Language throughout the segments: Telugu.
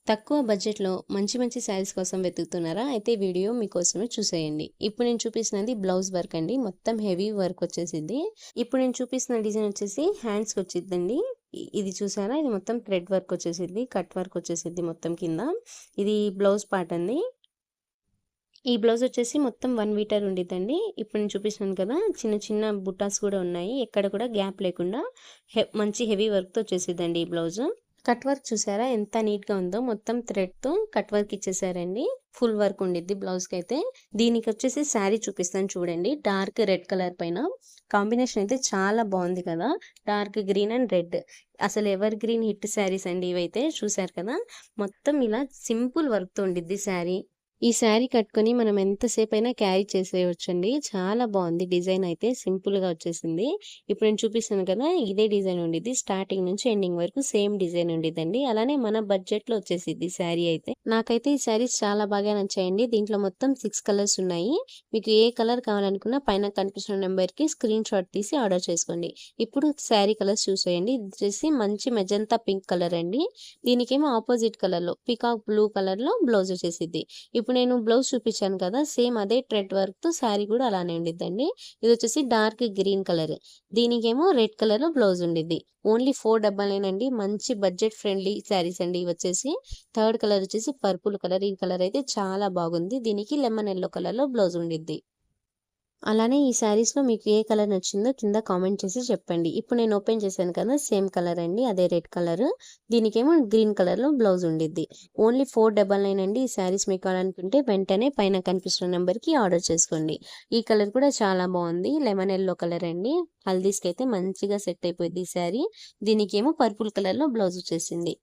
తక్కువ బడ్జెట్‌లో మంచి మంచి శారీస్ కోసం వెతుకుతున్నారా? అయితే వీడియో మీకోసమే చూసేయండి. ఇప్పుడు నేను చూపిస్తున్నది బ్లౌజ్ వర్క్ అండి. మొత్తం హెవీ వర్క్ వచ్చేసిద్ది. ఇప్పుడు నేను చూపిస్తున్న డిజైన్ వచ్చేసి హ్యాండ్స్‌కి వచ్చిద్దండి. ఇది చూసారా? ఇది మొత్తం థ్రెడ్ వర్క్ వచ్చేసిద్ది. కట్ వర్క్ వచ్చేసిద్ది మొత్తం కింద. ఇది బ్లౌజ్ పార్ట్ అండి. ఈ బ్లౌజ్ వచ్చేసి మొత్తం 1 మీటర్ ఉండిద్దండి. ఇప్పుడు నేను చూపిస్తున్నాను కదా! చిన్న చిన్న బుట్టాస్ కూడా ఉన్నాయి. ఎక్కడ కూడా గ్యాప్ లేకుండా మంచి హెవీ వర్క్‌తో వచ్చేసిద్దండి ఈ బ్లౌజు. కట్ వర్క్ చూసారా ఎంత నీట్‌గా ఉందో. మొత్తం థ్రెడ్‌తో కట్ వర్క్ ఇచ్చేసారండి. ఫుల్ వర్క్ ఉండిద్ది బ్లౌజ్‌కైతే. దీనికొచ్చేసి శారీ చూపిస్తాను చూడండి. డార్క్ రెడ్ కలర్ పైన కాంబినేషన్ అయితే చాలా బాగుంది కదా! Dark green and red. అసలు ఎవర్ గ్రీన్ హిట్ శారీస్ అండి ఇవైతే. చూసారు కదా! మొత్తం ఇలా సింపుల్ వర్క్‌తో ఉండిద్ది శారీ. ఈ శారీ కట్టుకొని మనం ఎంతసేపైనా క్యారీ చేసేయొచ్చండి. చాలా బాగుంది డిజైన్ అయితే సింపుల్‌గా వచ్చేసింది. ఇప్పుడు నేను చూపిస్తాను కదా! ఇదే డిజైన్ ఉండిద్ది. స్టార్టింగ్ నుంచి ఎండింగ్ వరకు సేమ్ డిజైన్ ఉండిద్దండి. అలానే మన బడ్జెట్‌లో వచ్చేసిద్ది శారీ అయితే. నాకైతే ఈ శారీస్ చాలా బాగా నచ్చాయండి. దీంట్లో మొత్తం 6 కలర్స్ ఉన్నాయి. మీకు ఏ కలర్ కావాలనుకున్నా పైన కనిపిస్తున్న నెంబర్‌కి స్క్రీన్ షాట్ తీసి ఆర్డర్ చేసుకోండి. ఇప్పుడు శారీ కలర్స్ చూసేయండి. ఇది వచ్చేసి మంచి మెజంతా పింక్ కలర్ అండి. దీనికేమో ఆపోజిట్ కలర్‌లో పీకాక్ బ్లూ కలర్‌లో బ్లౌజ్ వచ్చేసిద్ది. ఇప్పుడు నేను బ్లౌజ్ చూపించాను కదా! సేమ్ అదే థ్రెడ్ వర్క్‌తో శారీ కూడా అలానే ఉండిద్దండి. ఇదొచ్చేసి డార్క్ గ్రీన్ కలర్. దీనికేమో రెడ్ కలర్‌లో బ్లౌజ్ ఉండిద్ది. ఓన్లీ 499 అండి. మంచి బడ్జెట్ ఫ్రెండ్లీ శారీస్ అండి ఇవొచ్చేసి. థర్డ్ కలర్ వచ్చేసి పర్పుల్ కలర్. ఈ కలర్ అయితే చాలా బాగుంది. దీనికి లెమన్ యెల్లో కలర్‌లో బ్లౌజ్ ఉండిద్ది. అలానే ఈ శారీస్‌లో మీకు ఏ కలర్ నచ్చిందో కింద కామెంట్ చేసి చెప్పండి. ఇప్పుడు నేను ఓపెన్ చేశాను కదా! సేమ్ కలర్ అండి. అదే రెడ్ కలర్. దీనికేమో గ్రీన్ కలర్‌లో బ్లౌజ్ ఉండిద్ది. ఓన్లీ 499 అండి. ఈ శారీస్ మీకు కావాలనుకుంటే వెంటనే పైన కనిపిస్తున్న నెంబర్‌కి ఆర్డర్ చేసుకోండి. ఈ కలర్ కూడా చాలా బాగుంది. లెమన్ యెల్లో కలర్ అండి. హల్దీస్‌కైతే మంచిగా సెట్ అయిపోద్ది ఈ శారీ. దీనికేమో పర్పుల్ కలర్‌లో బ్లౌజ్ వచ్చేసింది.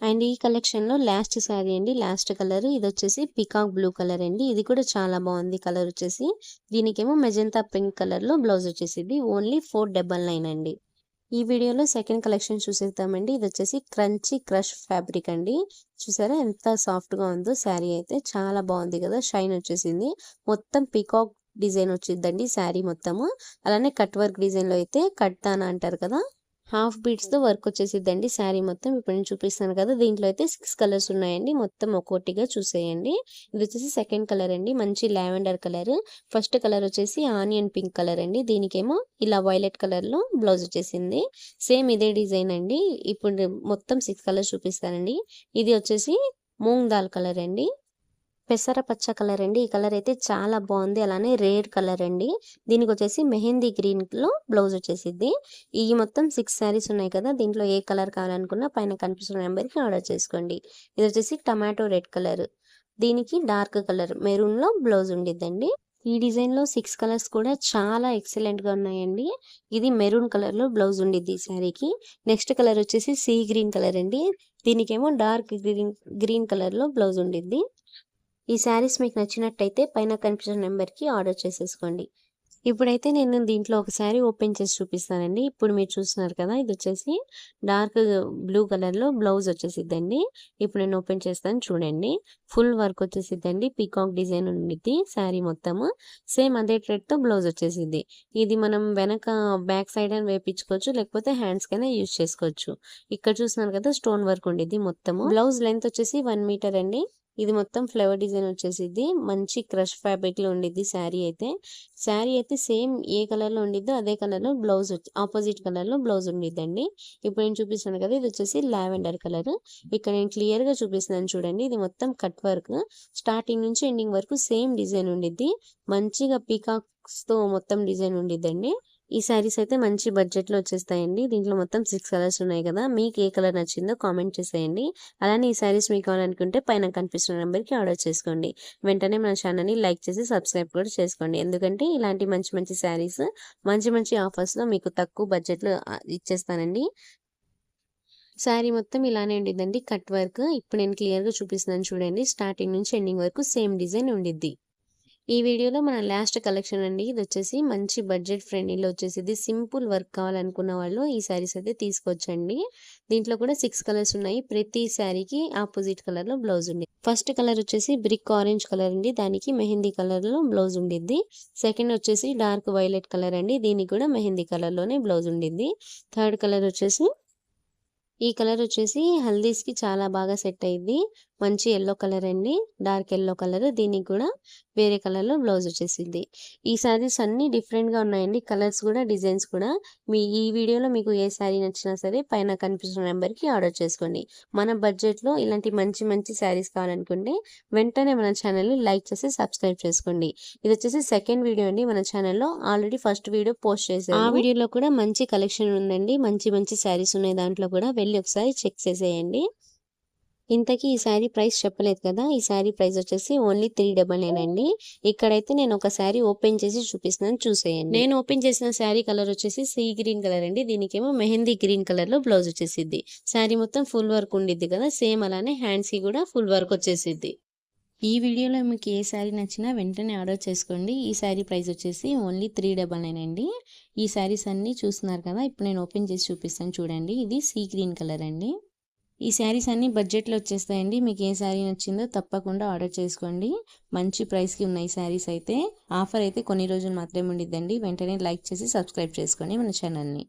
అండ్ ఈ కలెక్షన్‌లో లాస్ట్ శారీ అండి. లాస్ట్ కలర్ ఇదొచ్చేసి పీకాక్ బ్లూ కలర్ అండి. ఇది కూడా చాలా బాగుంది కలర్ వచ్చేసి. దీనికేమో మెజంతా పింక్ కలర్‌లో బ్లౌజ్ వచ్చేసిద్ది. ఓన్లీ 499 అండి. ఈ వీడియోలో సెకండ్ కలెక్షన్ చూసేద్దామండి. ఇదొచ్చేసి క్రంచీ క్రష్ ఫ్యాబ్రిక్ అండి. చూసారా ఎంత సాఫ్ట్‌గా ఉందో శారీ అయితే. చాలా బాగుంది కదా! షైన్ వచ్చేసింది. మొత్తం పీకాక్ డిజైన్ వచ్చిద్దండి శారీ మొత్తము. అలానే కట్ వర్క్ డిజైన్‌లో అయితే కట్తానా అంటారు కదా! హాఫ్ బీడ్స్‌తో వర్క్ వచ్చేసిద్దండి శారీ మొత్తం. ఇప్పుడు నేను చూపిస్తాను కదా! దీంట్లో అయితే 6 కలర్స్ ఉన్నాయండి. మొత్తం ఒక్కోటిగా చూసేయండి. ఇదొచ్చేసి సెకండ్ కలర్ అండి. మంచి లావెండర్ కలర్. ఫస్ట్ కలర్ వచ్చేసి ఆనియన్ పింక్ కలర్ అండి. దీనికేమో ఇలా వైలెట్ కలర్‌లో బ్లౌజ్ వచ్చేసింది. సేమ్ ఇదే డిజైన్ అండి. ఇప్పుడు మొత్తం 6 కలర్స్ చూపిస్తానండి. ఇది వచ్చేసి మూంగ్ దాల్ కలర్ అండి. పెసర పచ్చ కలర్ అండి. ఈ కలర్ అయితే చాలా బాగుంది. అలానే రేర్ కలర్ అండి. దీనికొచ్చేసి మెహందీ గ్రీన్‌లో బ్లౌజ్ వచ్చేసిద్ది. ఈ మొత్తం 6 శారీస్ ఉన్నాయి కదా! దీంట్లో ఏ కలర్ కావాలనుకున్నా పైన కనిపిస్తున్న నెంబర్‌కి ఆర్డర్ చేసుకోండి. ఇదొచ్చేసి టమాటో రెడ్ కలర్. దీనికి డార్క్ కలర్ మెరూన్‌లో బ్లౌజ్ ఉండిద్దండి. ఈ డిజైన్‌లో 6 కలర్స్ కూడా చాలా ఎక్సలెంట్‌గా ఉన్నాయండి. ఇది మెరూన్ కలర్‌లో బ్లౌజ్ ఉండిద్ది ఈ శారీకి. నెక్స్ట్ కలర్ వచ్చేసి సీ గ్రీన్ కలర్ అండి. దీనికేమో డార్క్ గ్రీన్ కలర్‌లో బ్లౌజ్ ఉండిద్ది. ఈ శారీస్ మీకు నచ్చినట్టయితే పైన కనిపిస్తున్న నెంబర్‌కి ఆర్డర్ చేసేసుకోండి. ఇప్పుడైతే నేను దీంట్లో ఒక శారీ ఓపెన్ చేసి చూపిస్తానండి. ఇప్పుడు మీరు చూస్తున్నారు కదా! ఇదొచ్చేసి డార్క్ బ్లూ కలర్‌లో బ్లౌజ్ వచ్చేసిద్దండి. ఇప్పుడు నేను ఓపెన్ చేస్తాను చూడండి. ఫుల్ వర్క్ వచ్చేసిద్దండి. పీకాక్ డిజైన్ ఉండిద్ది శారీ మొత్తము. సేమ్ అదే థ్రెడ్‌తో బ్లౌజ్ వచ్చేసిద్ది. ఇది మనం వెనక బ్యాక్ సైడ్ అయినా వేపించుకోవచ్చు. లేకపోతే హ్యాండ్స్‌కైనా యూజ్ చేసుకోవచ్చు. ఇక్కడ చూస్తున్నారు కదా! స్టోన్ వర్క్ ఉండిద్ది మొత్తము. బ్లౌజ్ లెంత్ వచ్చేసి 1 మీటర్ అండి. ఇది మొత్తం ఫ్లవర్ డిజైన్ వచ్చేసిద్ది. మంచి క్రష్ ఫ్యాబ్రిక్‌లో ఉండిద్ది శారీ అయితే. శారీ అయితే సేమ్ ఏ కలర్‌లో ఉండిద్దో అదే కలర్‌లో బ్లౌజ్ ఆపోజిట్ కలర్‌లో బ్లౌజ్ ఉండిద్దండి. ఇప్పుడు నేను చూపిస్తున్నాను కదా! ఇది వచ్చేసి లావెండర్ కలర్. ఇక్కడ నేను క్లియర్‌గా చూపిస్తున్నాను చూడండి. ఇది మొత్తం కట్ వర్క్. స్టార్టింగ్ నుంచి ఎండింగ్ వరకు సేమ్ డిజైన్ ఉండిద్ది. మంచిగా పీకాక్స్‌తో మొత్తం డిజైన్ ఉండిద్దండి. ఈ శారీస్ అయితే మంచి బడ్జెట్‌లో వచ్చేస్తాయండి. దీంట్లో మొత్తం 6 కలర్స్ ఉన్నాయి కదా! మీకు ఏ కలర్ నచ్చిందో కామెంట్ చేసేయండి. అలానే ఈ శారీస్ మీకు కావాలనుకుంటే పైన కనిపిస్తున్న నెంబర్‌కి ఆర్డర్ చేసుకోండి. వెంటనే మన ఛానల్‌ని లైక్ చేసి సబ్స్క్రైబ్ కూడా చేసుకోండి. ఎందుకంటే ఇలాంటి మంచి మంచి శారీస్ మంచి మంచి ఆఫర్స్‌లో మీకు తక్కువ బడ్జెట్‌లో ఇచ్చేస్తానండి. శారీ మొత్తం ఇలానే ఉండిద్దండి కట్ వర్క్. ఇప్పుడు నేను క్లియర్‌గా చూపిస్తున్నాను చూడండి. స్టార్టింగ్ నుంచి ఎండింగ్ వరకు సేమ్ డిజైన్ ఉండిద్ది. ఈ వీడియోలో మన లాస్ట్ కలెక్షన్ అండి. ఇదొచ్చేసి మంచి బడ్జెట్ ఫ్రెండ్లీలో వచ్చేసిద్ది. సింపుల్ వర్క్ కావాలనుకున్న వాళ్ళు ఈ శారీస్ అయితే తీసుకోవచ్చండి. దీంట్లో కూడా 6 కలర్స్ ఉన్నాయి. ప్రతి శారీకి ఆపోజిట్ కలర్‌లో బ్లౌజ్ ఉంది. ఫస్ట్ కలర్ వచ్చేసి బ్రిక్ ఆరెంజ్ కలర్ అండి. దానికి మెహందీ కలర్‌లో బ్లౌజ్ ఉండిద్ది. సెకండ్ వచ్చేసి డార్క్ వైలెట్ కలర్ అండి. దీనికి కూడా మెహందీ కలర్‌లోనే బ్లౌజ్ ఉండిద్ది. థర్డ్ కలర్ వచ్చేసి ఈ కలర్ వచ్చేసి హల్దీస్‌కి చాలా బాగా సెట్ అయ్యిద్ది. మంచి యెల్లో కలర్ అండి. Dark yellow colour. దీనికి కూడా వేరే కలర్‌లో బ్లౌజ్ వచ్చేసిద్ది. ఈ శారీస్ అన్నీ డిఫరెంట్‌గా ఉన్నాయండి. కలర్స్ కూడా, డిజైన్స్ కూడా. ఈ వీడియోలో మీకు ఏ శారీ నచ్చినా సరే పైన కనిపిస్తున్న నెంబర్‌కి ఆర్డర్ చేసుకోండి. మన బడ్జెట్‌లో ఇలాంటి మంచి మంచి శారీస్ కావాలనుకుంటే వెంటనే మన ఛానల్‌ని లైక్ చేసి సబ్స్క్రైబ్ చేసుకోండి. ఇదొచ్చేసి సెకండ్ వీడియో అండి మన ఛానల్‌లో. ఆల్రెడీ ఫస్ట్ వీడియో పోస్ట్ చేశాను. ఆ వీడియోలో కూడా మంచి కలెక్షన్ ఉందండి. మంచి మంచి శారీస్ ఉన్నాయి దాంట్లో కూడా. వెళ్లి ఒకసారి చెక్ చేసేయండి. ఇంతకీ ఈ శారీ ప్రైస్ చెప్పలేదు కదా! ఈ శారీ ప్రైస్ వచ్చేసి ఓన్లీ 399 అండి. ఇక్కడైతే నేను ఒక శారీ ఓపెన్ చేసి చూపిస్తున్నాను చూసేయండి. నేను ఓపెన్ చేసిన శారీ కలర్ వచ్చేసి సీ గ్రీన్ కలర్ అండి. దీనికేమో మెహందీ గ్రీన్ కలర్‌లో బ్లౌజ్ వచ్చేసిద్ది. శారీ మొత్తం ఫుల్ వర్క్ ఉండిద్ది కదా! సేమ్ అలానే హ్యాండ్స్‌కి కూడా ఫుల్ వర్క్ వచ్చేసిద్ది. ఈ వీడియోలో మీకు ఏ శారీ నచ్చినా వెంటనే ఆర్డర్ చేసుకోండి. ఈ శారీ ప్రైస్ వచ్చేసి ఓన్లీ 399 అండి. ఈ శారీస్ అన్నీ చూస్తున్నారు కదా! ఇప్పుడు నేను ఓపెన్ చేసి చూపిస్తాను చూడండి. ఇది సీ గ్రీన్ కలర్ అండి. ఈ శారీస్ అన్నీ బడ్జెట్‌లో వచ్చేస్తాయండి. మీకు ఏ శారీ నచ్చిందో తప్పకుండా ఆర్డర్ చేసుకోండి. మంచి ప్రైస్‌కి ఉన్నాయి శారీస్ అయితే. ఆఫర్ అయితే కొన్ని రోజులు మాత్రమే ఉండిద్దండి. వెంటనే లైక్ చేసి సబ్స్క్రైబ్ చేసుకోండి మన ఛానల్‌ని.